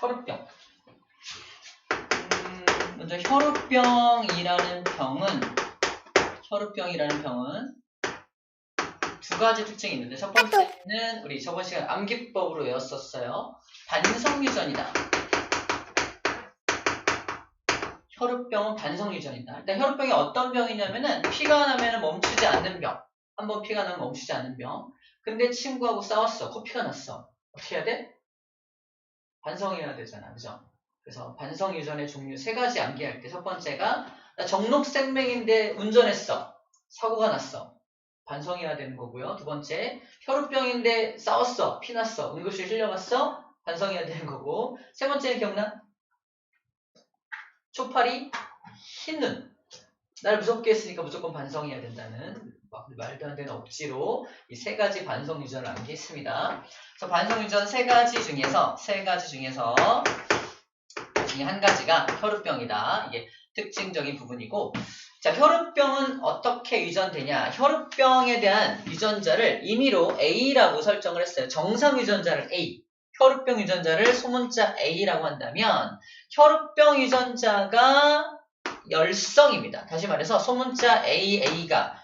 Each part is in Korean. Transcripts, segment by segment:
혈우병. 먼저 혈우병이라는 병은 두 가지 특징이 있는데, 첫 번째는 우리 저번 시간에 암기법으로 외웠었어요. 반성유전이다. 혈우병은 반성유전이다. 일단 혈우병이 어떤 병이냐면은 피가 나면 멈추지 않는 병. 한번 피가 나면 멈추지 않는 병. 근데 친구하고 싸웠어. 코피가 났어. 어떻게 해야 돼? 반성해야 되잖아. 그죠? 그래서 반성유전의 종류 세 가지 암기할 때 첫 번째가 나 정록생명인데 운전했어. 사고가 났어. 반성해야 되는 거고요. 두 번째, 혈우병인데 싸웠어. 피났어. 응급실 실려갔어. 반성해야 되는 거고. 세 번째는 기억나? 초파리, 흰눈. 날 무섭게 했으니까 무조건 반성해야 된다는 말도 안 되는 억지로 이 세 가지 반성 유전을 암기했습니다. 그래서 반성 유전 세 가지 중에서 중에 한 가지가 혈우병이다. 이게 특징적인 부분이고, 자, 혈우병은 어떻게 유전되냐? 혈우병에 대한 유전자를 임의로 A라고 설정을 했어요. 정상 유전자를 A, 혈우병 유전자를 소문자 A라고 한다면 혈우병 유전자가 열성입니다. 다시 말해서 소문자 A가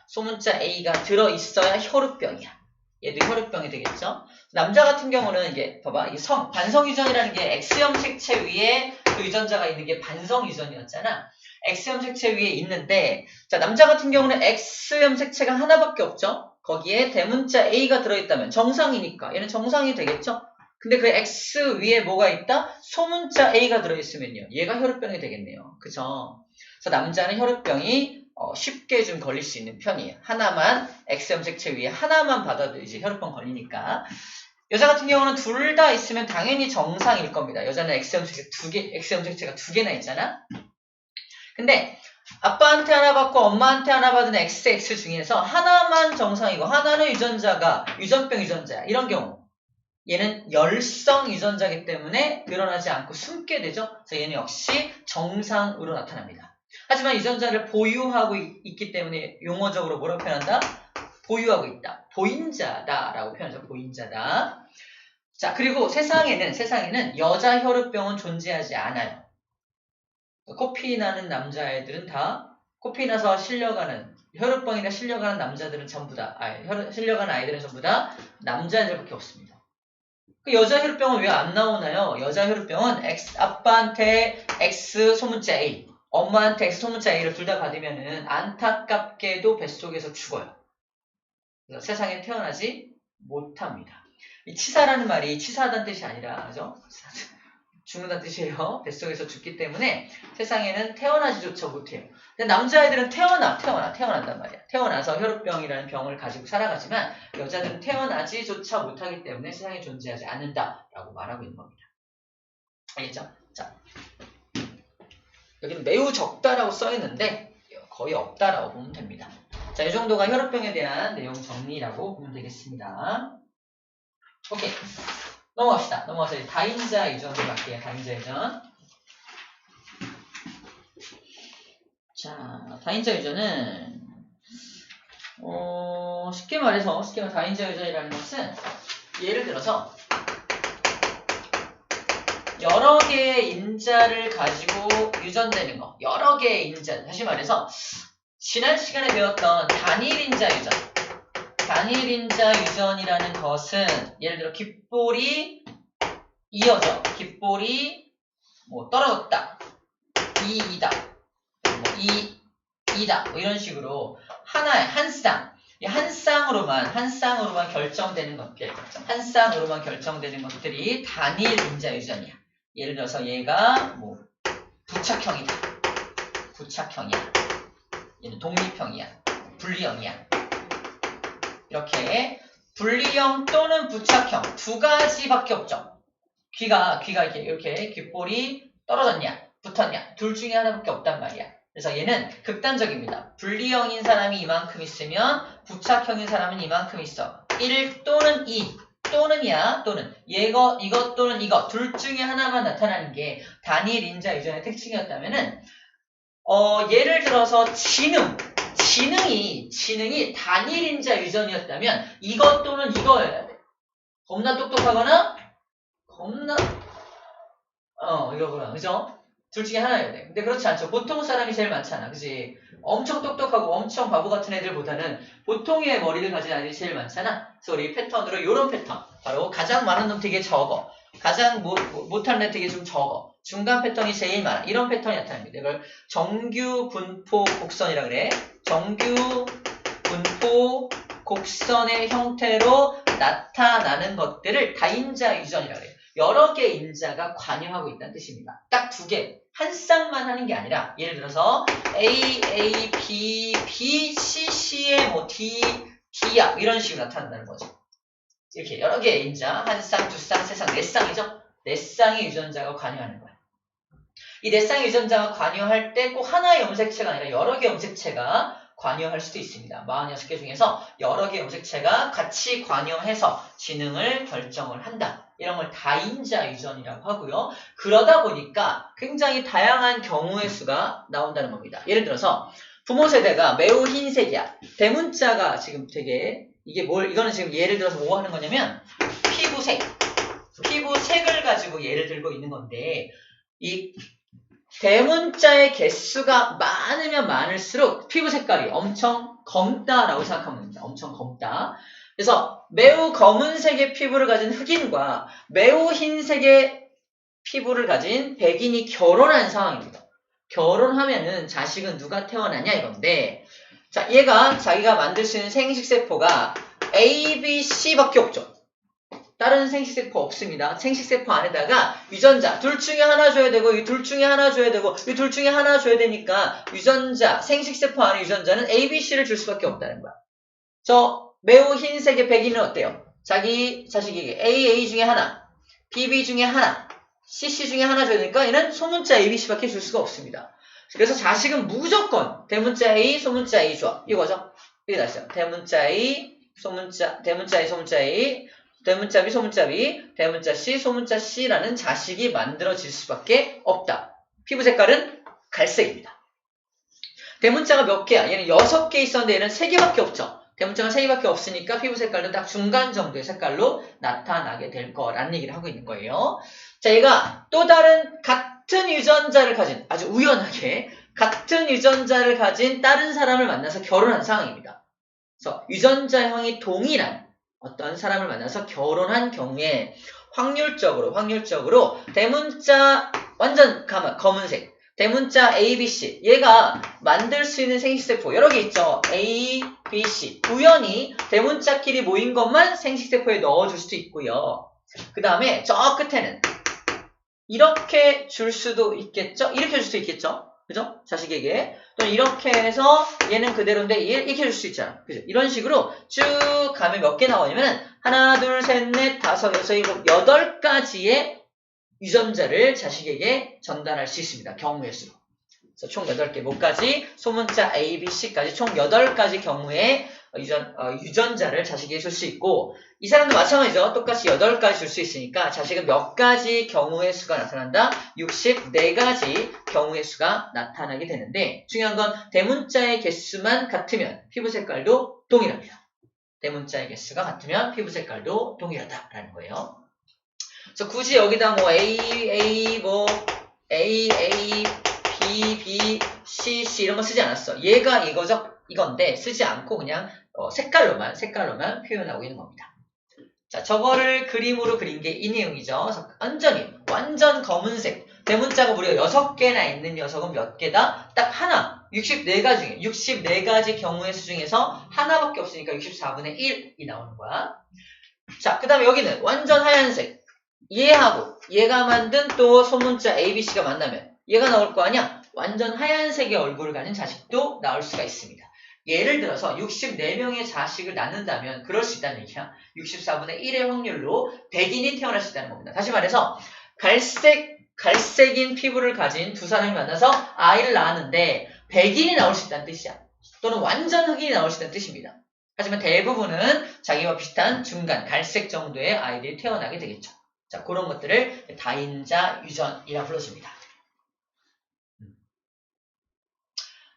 들어있어야 혈우병이야. 얘도 혈우병이 되겠죠? 남자 같은 경우는 이게 봐봐, 이 반성 유전이라는 게 X형 색채 위에 그 유전자가 있는 게 반성 유전이었잖아. X형 색채 위에 있는데, 자, 남자 같은 경우는 X형 색채가 하나밖에 없죠? 거기에 대문자 A가 들어있다면 정상이니까 얘는 정상이 되겠죠? 근데 그 X 위에 뭐가 있다? 소문자 A가 들어있으면요, 얘가 혈우병이 되겠네요. 그죠? 그래서 남자는 혈우병이 쉽게 좀 걸릴 수 있는 편이에요. 하나만, X형 색채 위에 하나만 받아도 이제 혈우병 걸리니까. 여자 같은 경우는 둘 다 있으면 당연히 정상일 겁니다. 여자는 X형 색채가 두 개나 있잖아? 근데 아빠한테 하나 받고 엄마한테 하나 받은 XX 중에서 하나만 정상이고 하나는 유전병 유전자야. 이런 경우. 얘는 열성 유전자이기 때문에 늘어나지 않고 숨게 되죠. 그래서 얘는 역시 정상으로 나타납니다. 하지만 유전자를 보유하고 있기 때문에 용어적으로 뭐라고 표현한다? 보유하고 있다. 보인자다라고 표현하죠. 보인자다. 자, 그리고 세상에는 여자 혈우병은 존재하지 않아요. 코피 나는 남자애들은 다 코피 나서 혈우병이나 실려가는 남자들은 전부 다, 실려가는 아이들은 전부 다 남자애들밖에 없습니다. 그 여자 혈우병은 왜 안 나오나요? 여자 혈우병은 아빠한테 X 소문자 A, 엄마한테 X 소문자 A를 둘 다 받으면은 안타깝게도 뱃속에서 죽어요. 그래서 세상에 태어나지 못합니다. 이 치사라는 말이 치사하다는 뜻이 아니라, 그죠? 죽는다는 뜻이에요. 뱃속에서 죽기 때문에 세상에는 태어나지조차 못해요. 근데 남자애들은 태어난단 말이야. 태어나서 혈우병이라는 병을 가지고 살아가지만 여자들은 태어나지조차 못하기 때문에 세상에 존재하지 않는다라고 말하고 있는 겁니다. 알겠죠? 자, 여기는 매우 적다라고 써있는데 거의 없다라고 보면 됩니다. 자, 이 정도가 혈우병에 대한 내용 정리라고 보면 되겠습니다. 오케이. 넘어갑시다. 넘어가서 다인자 유전으로 갈게요. 다인자 유전. 자, 다인자 유전은 쉽게 말해서 다인자 유전이라는 것은 예를 들어서 여러 개의 인자를 가지고 유전되는 거. 여러 개의 인자. 다시 말해서 지난 시간에 배웠던 단일인자 유전. 단일인자 유전이라는 것은 예를 들어 귓볼이 이어져. 귓볼이 떨어졌다. 2이다. 2다. 이런 식으로 하나의 한 쌍으로만 결정되는 것들. 한 쌍으로만 결정되는 것들이 단일인자 유전이야. 예를 들어서 얘가 부착형이다. 부착형이야. 얘는 독립형이야. 분리형이야. 이렇게 분리형 또는 부착형 두 가지밖에 없죠. 귀가 이렇게 귓볼이 떨어졌냐, 붙었냐, 둘 중에 하나밖에 없단 말이야. 그래서 얘는 극단적입니다. 분리형인 사람이 이만큼 있으면 부착형인 사람은 이만큼 있어. 1 또는 2 또는이야, 또는 이것 또는 이것 둘 중에 하나만 나타나는 게 단일인자 유전의 특징이었다면은 예를 들어서 지능이 단일인자 유전이었다면 이것 또는 이거여야 돼. 겁나 똑똑하거나 겁나 이거구나. 그죠? 둘 중에 하나여야 돼. 근데 그렇지 않죠. 보통 사람이 제일 많잖아. 그지? 엄청 똑똑하고 엄청 바보 같은 애들보다는 보통의 머리를 가진 아이들이 제일 많잖아. 그래서 우리 패턴으로 이런 패턴. 바로 가장 많은 놈 되게 적어. 가장 못하는 애 되게 좀 적어. 중간 패턴이 제일 많아. 이런 패턴이 나타납니다. 이걸 정규 분포 곡선이라 그래. 정규 분포 곡선의 형태로 나타나는 것들을 다인자 유전이라 그래요. 여러 개의 인자가 관여하고 있다는 뜻입니다. 딱 두 개, 한 쌍만 하는 게 아니라 예를 들어서 A, A, B, B, C, C의 뭐 D, D야 이런 식으로 나타난다는 거죠. 이렇게 여러 개의 인자, 한 쌍, 두 쌍, 세 쌍, 네 쌍이죠? 네 쌍의 유전자가 관여하는 거야. 이 네 쌍의 유전자가 관여할 때 꼭 하나의 염색체가 아니라 여러 개의 염색체가 관여할 수도 있습니다. 46개 중에서 여러 개의 염색체가 같이 관여해서 지능을 결정을 한다. 이런 걸 다인자 유전이라고 하고요. 그러다 보니까 굉장히 다양한 경우의 수가 나온다는 겁니다. 예를 들어서 부모 세대가 매우 흰색이야. 대문자가 지금 되게 이거는 지금 예를 들어서 뭐 하는 거냐면 피부색을 가지고 예를 들고 있는 건데 이 대문자의 개수가 많으면 많을수록 피부 색깔이 엄청 검다라고 생각하면 됩니다. 엄청 검다. 그래서 매우 검은색의 피부를 가진 흑인과 매우 흰색의 피부를 가진 백인이 결혼한 상황입니다. 결혼하면은 자식은 누가 태어나냐 이건데, 자, 얘가 자기가 만들 수 있는 생식세포가 A, B, C밖에 없죠. 다른 생식세포 없습니다. 생식세포 안에다가 유전자 둘 중에 하나 줘야 되고 이 둘 중에 하나 줘야 되고 이 둘 중에 하나 줘야 되니까 유전자 생식세포 안에 유전자는 A, B, C를 줄 수밖에 없다는 거야. 저 매우 흰색의 백인은 어때요? 자기 자식에게 A 중에 하나, B 중에 하나, C 중에 하나 줘야 되니까 얘는 소문자 A, B, C밖에 줄 수가 없습니다. 그래서 자식은 무조건 대문자 A, 소문자 A 줘. 이거죠. 이게 다 있어요. 대문자 A, 대문자 A, 소문자 A, 대문자 B, 소문자 B, 대문자 C, 소문자 C라는 자식이 만들어질 수밖에 없다. 피부 색깔은 갈색입니다. 대문자가 몇 개야? 얘는 6개 있었는데 얘는 3개밖에 없죠. 대문자가 3개밖에 없으니까 피부 색깔도 딱 중간 정도의 색깔로 나타나게 될 거라는 얘기를 하고 있는 거예요. 자, 얘가 또 다른 같은 유전자를 가진, 아주 우연하게 같은 유전자를 가진 다른 사람을 만나서 결혼한 상황입니다. 그래서 유전자형이 동일한 어떤 사람을 만나서 결혼한 경우에 확률적으로 대문자 완전 검은색 대문자 A, B, C 얘가 만들 수 있는 생식세포 여러 개 있죠. A, B, C 우연히 대문자끼리 모인 것만 생식세포에 넣어줄 수도 있고요. 그 다음에 저 끝에는 이렇게 줄 수도 있겠죠. 이렇게 줄 수도 있겠죠. 그죠? 자식에게. 또 이렇게 해서 얘는 그대로인데 이렇게 줄 수 있잖아. 그죠? 이런 식으로 쭉 가면 몇 개 나오냐면 하나, 둘, 셋, 넷, 다섯, 여섯, 일곱, 8가지의 유전자를 자식에게 전달할 수 있습니다. 경우의 수로. 그래서 총 8개 목까지 소문자 A, B, C까지 총 8가지 경우의 유전자를 자식에게 줄 수 있고 이 사람도 마찬가지죠. 똑같이 8가지 줄 수 있으니까 자식은 몇 가지 경우의 수가 나타난다? 64가지 경우의 수가 나타나게 되는데 중요한 건 대문자의 개수만 같으면 피부 색깔도 동일합니다. 대문자의 개수가 같으면 피부 색깔도 동일하다라는 거예요. 그래서 굳이 여기다 뭐 A, B, C 이런 거 쓰지 않았어. 얘가 이건데 쓰지 않고 그냥 색깔로만 표현하고 있는 겁니다. 자, 저거를 그림으로 그린 게 이 내용이죠. 그래서 완전 검은색. 대문자가 무려 6개나 있는 녀석은 몇 개다? 딱 하나. 64가지 중에 64가지 경우의 수 중에서 하나밖에 없으니까 64분의 1이 나오는 거야. 자, 그 다음에 여기는 완전 하얀색. 얘하고 얘가 만든 또 소문자 ABC가 만나면 얘가 나올 거 아니야? 완전 하얀색의 얼굴을 가진 자식도 나올 수가 있습니다. 예를 들어서 64명의 자식을 낳는다면 그럴 수 있다는 얘기야. 64분의 1의 확률로 백인이 태어날 수 있다는 겁니다. 다시 말해서 갈색인 피부를 가진 두 사람이 만나서 아이를 낳았는데 백인이 나올 수 있다는 뜻이야. 또는 완전 흑인이 나올 수 있다는 뜻입니다. 하지만 대부분은 자기와 비슷한 중간 갈색 정도의 아이들이 태어나게 되겠죠. 자, 그런 것들을 다인자 유전이라고 불러줍니다.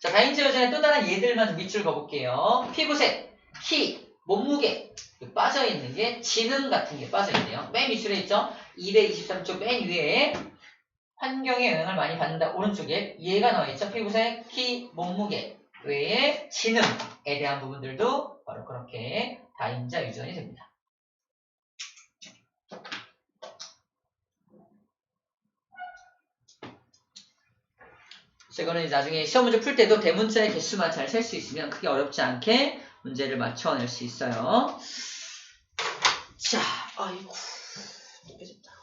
자, 다인자 유전의 또 다른 예들만 좀 밑줄 그어볼게요. 피부색, 키, 몸무게 빠져있는 게 지능 같은 게 빠져있네요. 맨 밑줄에 있죠. 223쪽 맨 위에 환경에 영향을 많이 받는다. 오른쪽에 얘가 나와있죠. 피부색, 키, 몸무게 외에 지능에 대한 부분들도 바로 그렇게 다인자 유전이 됩니다. 이거는 나중에 시험 문제 풀 때도 대문자의 개수만 잘 셀 수 있으면 크게 어렵지 않게 문제를 맞춰낼 수 있어요. 자, 아이고, 깨졌다.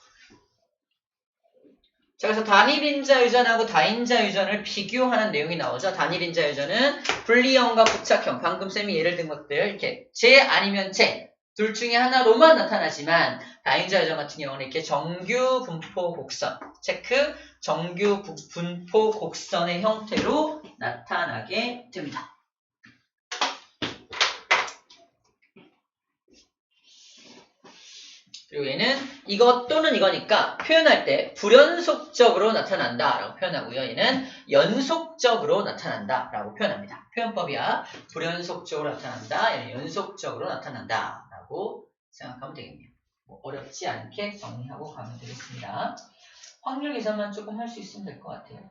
자, 그래서 단일인자 유전하고 다인자 유전을 비교하는 내용이 나오죠. 단일인자 유전은 분리형과 부착형, 방금 쌤이 예를 든 것들, 이렇게 제 아니면 제, 둘 중에 하나로만 나타나지만, 다인자 유전 같은 경우는 이렇게 정규 분포 곡선, 체크, 정규 분포 곡선의 형태로 나타나게 됩니다. 그리고 얘는 이것 또는 이거니까 표현할 때 불연속적으로 나타난다 라고 표현하고요. 얘는 연속적으로 나타난다 라고 표현합니다. 표현법이야. 불연속적으로 나타난다, 얘는 연속적으로 나타난다 라고 생각하면 되겠네요. 뭐 어렵지 않게 정리하고 가면 되겠습니다. 확률 계산만 조금 할 수 있으면 될 것 같아요.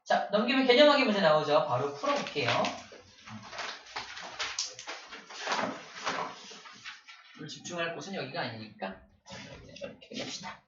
자, 넘기면 개념하기 문제 나오죠. 바로 풀어볼게요. 오늘 집중할 곳은 여기가 아니니까 이렇게 합시다.